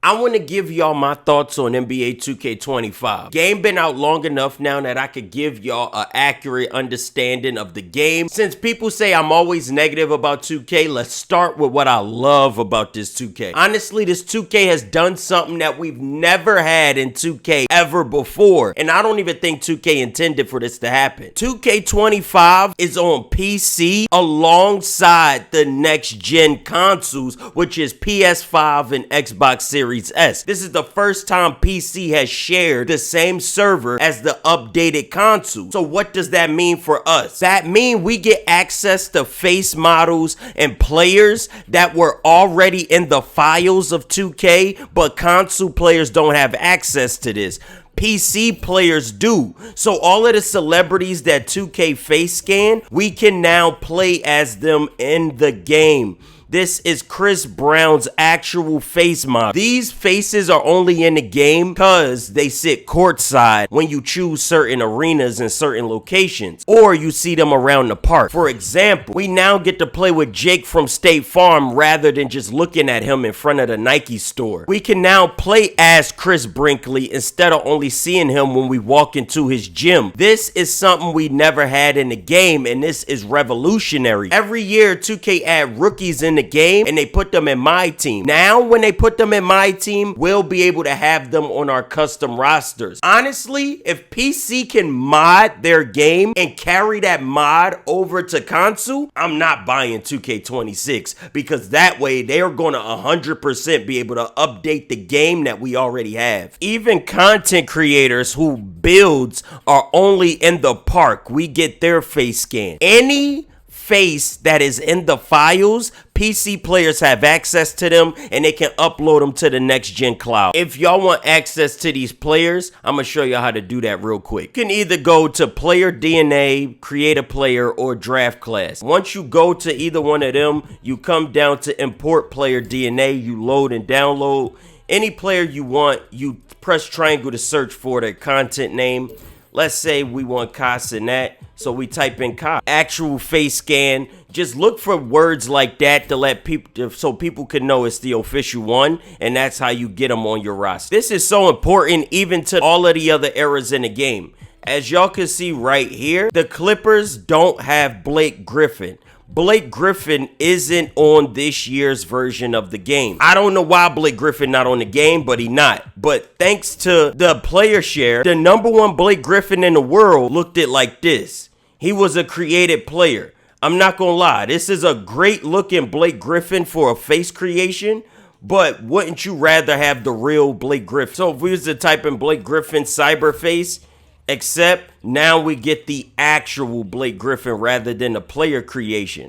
I want to give y'all my thoughts on NBA 2K25. Game been out long enough now that I could give y'all an accurate understanding of the game. Since people say I'm always negative about 2K, let's start with what I love about this 2K. Honestly, this 2K has done something that we've never had in 2K ever before, and I don't even think 2K intended for this to happen. 2K25 is on PC alongside the next gen consoles, which is PS5 and Xbox Series S. This is the first time PC has shared the same server as the updated console. So what does that mean for us? That means we get access to face models and players that were already in the files of 2K, but console players don't have access to this. PC players do. So all of the celebrities that 2K face scan, we can now play as them in the game. This is Chris Brown's actual face model. These faces are only in the game because they sit courtside when you choose certain arenas and certain locations, or you see them around the park. For example, we now get to play with Jake from State Farm rather than just looking at him in front of the Nike store. We can now play as Chris Brinkley instead of only seeing him when we walk into his gym. This is something we never had in the game, and this is revolutionary. Every year, 2K add rookies in the game and they put them in my team. Now when they put them in my team, we'll be able to have them on our custom rosters. Honestly, if PC can mod their game and carry that mod over to console, I'm not buying 2K26, because that way they're gonna 100% be able to update the game that we already have. Even content creators who builds are only in the park, we get their face scan. Any face that is in the files, PC players have access to them and they can upload them to the next gen cloud. If y'all want access to these players, I'm gonna show y'all how to do that real quick. You can either go to player DNA, create a player, or draft class. Once you go to either one of them, you come down to import player DNA, you load and download any player you want. You press triangle to search for the content name. Let's say we want Kai Cenat, so we type in Kai. Actual face scan. Just look for words like that to let people, so people can know it's the official one, and that's how you get them on your roster. This is so important even to all of the other eras in the game. As y'all can see right here, the Clippers don't have Blake Griffin. Blake Griffin isn't on this year's version of the game. I don't know why Blake Griffin not on the game, but he not. But thanks to the player share, the #1 Blake Griffin in the world looked it like this. He was a created player. I'm not gonna lie, this is a great looking Blake Griffin for a face creation, but wouldn't you rather have the real Blake Griffin? So if we was to type in Blake Griffin cyberface, except now we get the actual Blake Griffin rather than the player creation.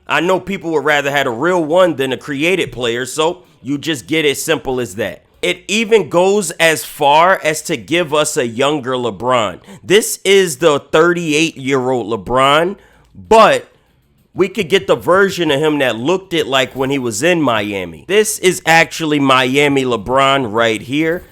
I know people would rather have a real one than a created player, so you just get it simple as that. It even goes as far as to give us a younger LeBron. This is the 38-year-old LeBron, but we could get the version of him that looked it like when he was in Miami. This is actually Miami LeBron right here.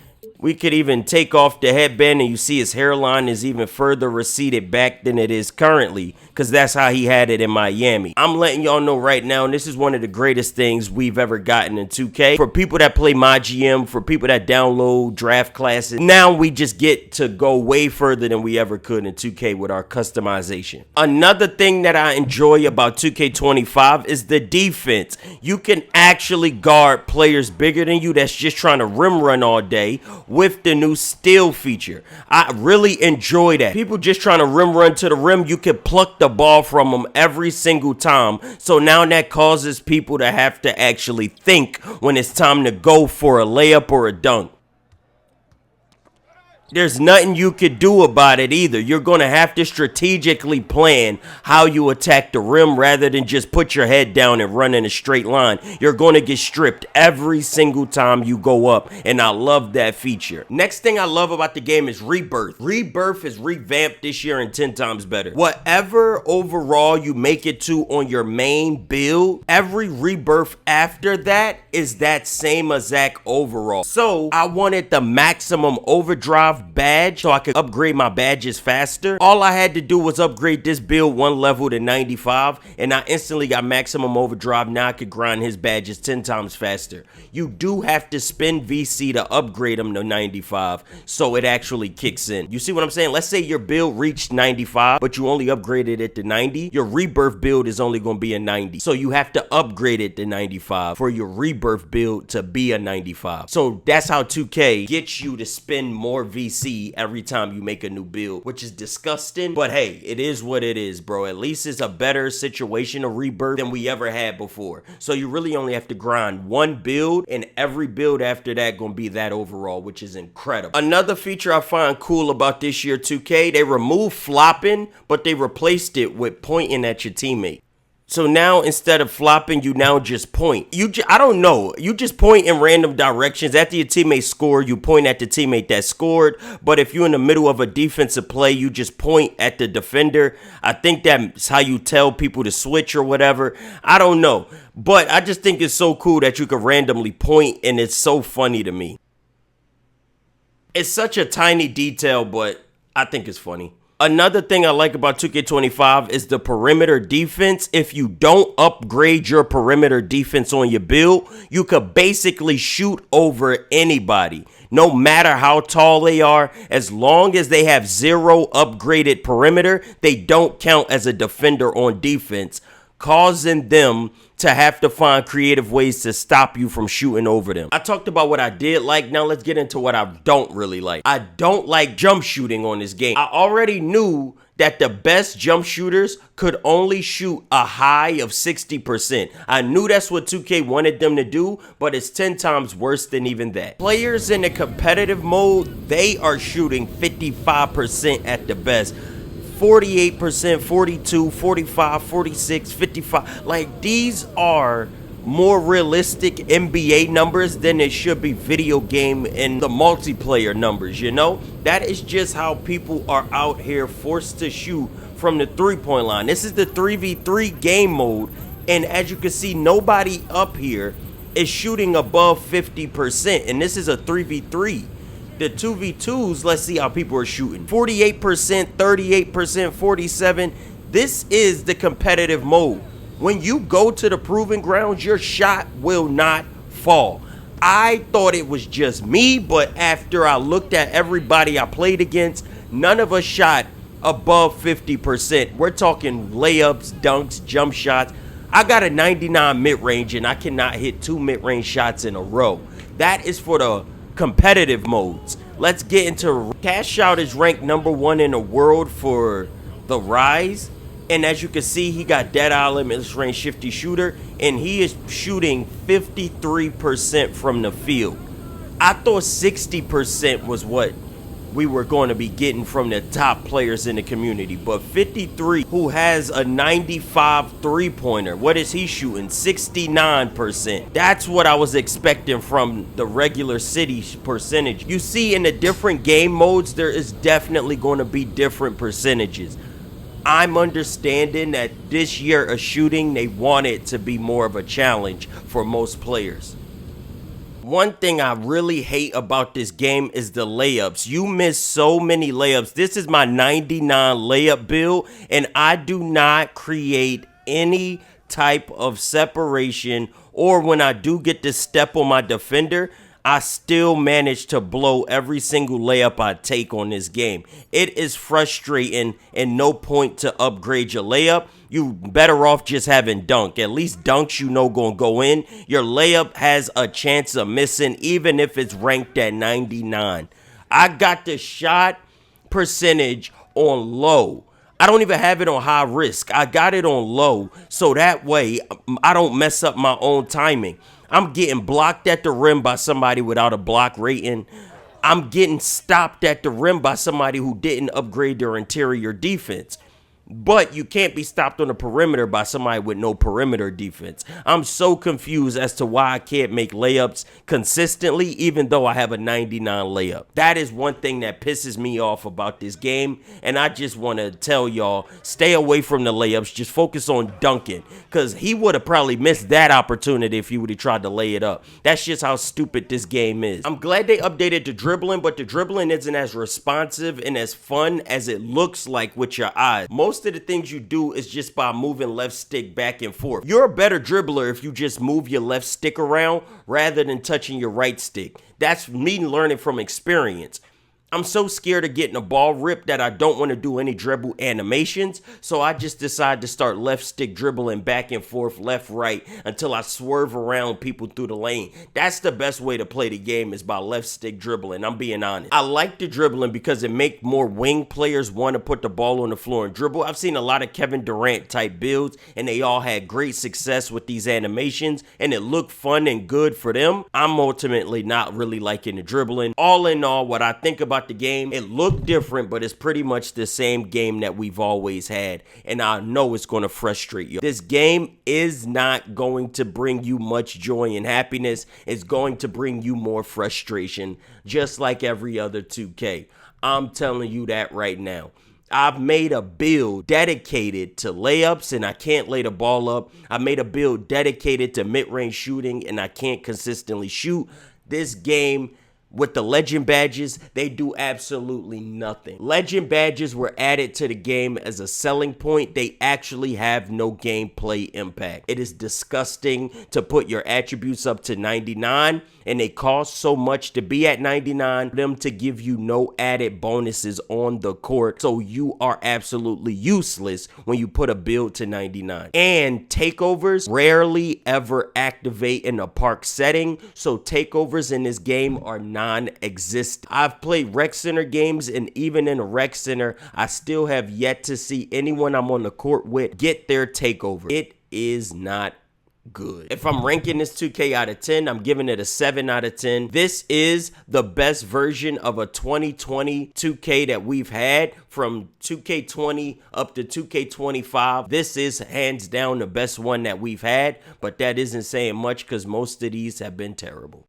We could even take off the headband and you see his hairline is even further receded back than it is currently, because that's how he had it in Miami. I'm letting y'all know right now, and this is one of the greatest things we've ever gotten in 2K. For people that play my GM, for people that download draft classes, now we just get to go way further than we ever could in 2K with our customization. Another thing that I enjoy about 2K25 is the defense. You can actually guard players bigger than you that's just trying to rim run all day with the new steal feature. I really enjoy that. People just trying to rim run to the rim, you can pluck the ball from them every single time. So now that causes people to have to actually think when it's time to go for a layup or a dunk. There's nothing you could do about it either. You're going to have to strategically plan how you attack the rim rather than just put your head down and run in a straight line. You're going to get stripped every single time you go up, and I love that feature. Next thing I love about the game is Rebirth. Rebirth is revamped this year and 10 times better. Whatever overall you make it to on your main build, every Rebirth after that is that same exact overall. So I wanted the maximum overdrive overdrive badge so I could upgrade my badges faster. All I had to do was upgrade this build one level to 95 and I instantly got maximum overdrive. Now I could grind his badges 10 times faster. You do have to spend VC to upgrade them to 95 so it actually kicks in. You see what I'm saying? Let's say your build reached 95 but you only upgraded it to 90. Your rebirth build is only going to be a 90. So you have to upgrade it to 95 for your rebirth build to be a 95. So that's how 2K gets you to spend more VC every time you make a new build, which is disgusting. But hey, it is what it is, bro. At least it's a better situation of rebirth than we ever had before. So you really only have to grind one build and every build after that gonna be that overall, which is incredible. Another feature I find cool about this year 2K, they removed flopping, but they replaced it with pointing at your teammate. So now instead of flopping, you now just point. I don't know. You just point in random directions. After your teammate scored, you point at the teammate that scored. But if you're in the middle of a defensive play, you just point at the defender. I think that's how you tell people to switch or whatever. I don't know. But I just think it's so cool that you could randomly point, and it's so funny to me. It's such a tiny detail, but I think it's funny. Another thing I like about 2K25 is the perimeter defense. If you don't upgrade your perimeter defense on your build, you could basically shoot over anybody. No matter how tall they are, as long as they have 0 upgraded perimeter, they don't count as a defender on defense, causing them to have to find creative ways to stop you from shooting over them. I talked about what I did like. Now let's get into what I don't really like. I don't like jump shooting on this game. I already knew that the best jump shooters could only shoot a high of 60%. I knew that's what 2K wanted them to do, but it's 10 times worse than even that. Players in the competitive mode, they are shooting 55% at the best. 48%, 42, 45, 46, 55. Like, these are more realistic NBA numbers than it should be video game and the multiplayer numbers, you know? That is just how people are out here forced to shoot from the three-point line. This is the 3v3 game mode, and as you can see, nobody up here is shooting above 50%, and this is a 3v3. The 2v2s, let's see how people are shooting. 48%, 38%, 47%. This is the competitive mode. When you go to the proving grounds, your shot will not fall. I thought it was just me, but after I looked at everybody I played against, none of us shot above 50%. We're talking layups, dunks, jump shots. I got a 99 mid-range, and I cannot hit 2 mid-range shots in a row. That is for the competitive modes. Let's get into Cash Out is ranked #1 in the world for the Rise, and as you can see, he got Dead Island, mid-range shifty shooter, and he is shooting 53% from the field. I thought 60% was what we were going to be getting from the top players in the community, but 53, who has a 95 three-pointer, what is he shooting? 69%. That's what I was expecting from the regular city percentage. You see, in the different game modes, there is definitely going to be different percentages. I'm understanding that this year of shooting, they want it to be more of a challenge for most players. One thing I really hate about this game is the layups. You miss so many layups. This is my 99 layup build, and I do not create any type of separation, or when I do get to step on my defender, I still manage to blow every single layup I take on this game. It is frustrating, and no point to upgrade your layup. You better off just having dunk. At least dunks you know gonna go in. Your layup has a chance of missing even if it's ranked at 99. I got the shot percentage on low. I don't even have it on high risk. I got it on low so that way I don't mess up my own timing. I'm getting blocked at the rim by somebody without a block rating. I'm getting stopped at the rim by somebody who didn't upgrade their interior defense. but you can't be stopped on the perimeter by somebody with no perimeter defense. I'm so confused as to why I can't make layups consistently, even though I have a 99 layup. That is one thing that pisses me off about this game, and I just want to tell y'all, stay away from the layups. Just focus on dunking, because he would have probably missed that opportunity if he would have tried to lay it up. That's just how stupid this game is. I'm glad they updated the dribbling, but the dribbling isn't as responsive and as fun as it looks like with your eyes. Most of the things you do is just by moving left stick back and forth. You're a better dribbler if you just move your left stick around rather than touching your right stick. That's me learning from experience. I'm so scared of getting a ball ripped that I don't want to do any dribble animations, so I just decide to start left stick dribbling back and forth, left, right, until I swerve around people through the lane. That's the best way to play the game, is by left stick dribbling. I'm being honest. I like the dribbling because it makes more wing players want to put the ball on the floor and dribble. I've seen a lot of Kevin Durant type builds, and they all had great success with these animations, and it looked fun and good for them. I'm ultimately not really liking the dribbling. All in all, what I think about the game, it looked different, but it's pretty much the same game that we've always had, and I know it's going to frustrate you. This game is not going to bring you much joy and happiness. It's going to bring you more frustration, just like every other 2K. I'm telling you that right now. I've made a build dedicated to layups and I can't lay the ball up. I made a build dedicated to mid-range shooting and I can't consistently shoot. This game, with the legend badges, they do absolutely nothing. Legend badges were added to the game as a selling point. They actually have no gameplay impact. It is disgusting to put your attributes up to 99 and they cost so much to be at 99 for them to give you no added bonuses on the court. So you are absolutely useless when you put a build to 99. And takeovers rarely ever activate in a park setting. So takeovers in this game are non-existent. I've played rec center games, and even in a rec center, I still have yet to see anyone I'm on the court with get their takeover. It is not good. If I'm ranking this 2K out of 10, I'm giving it a 7 out of 10. This is the best version of a 2020 2K that we've had, from 2K20 up to 2K25. This is hands down the best one that we've had, but that isn't saying much because most of these have been terrible.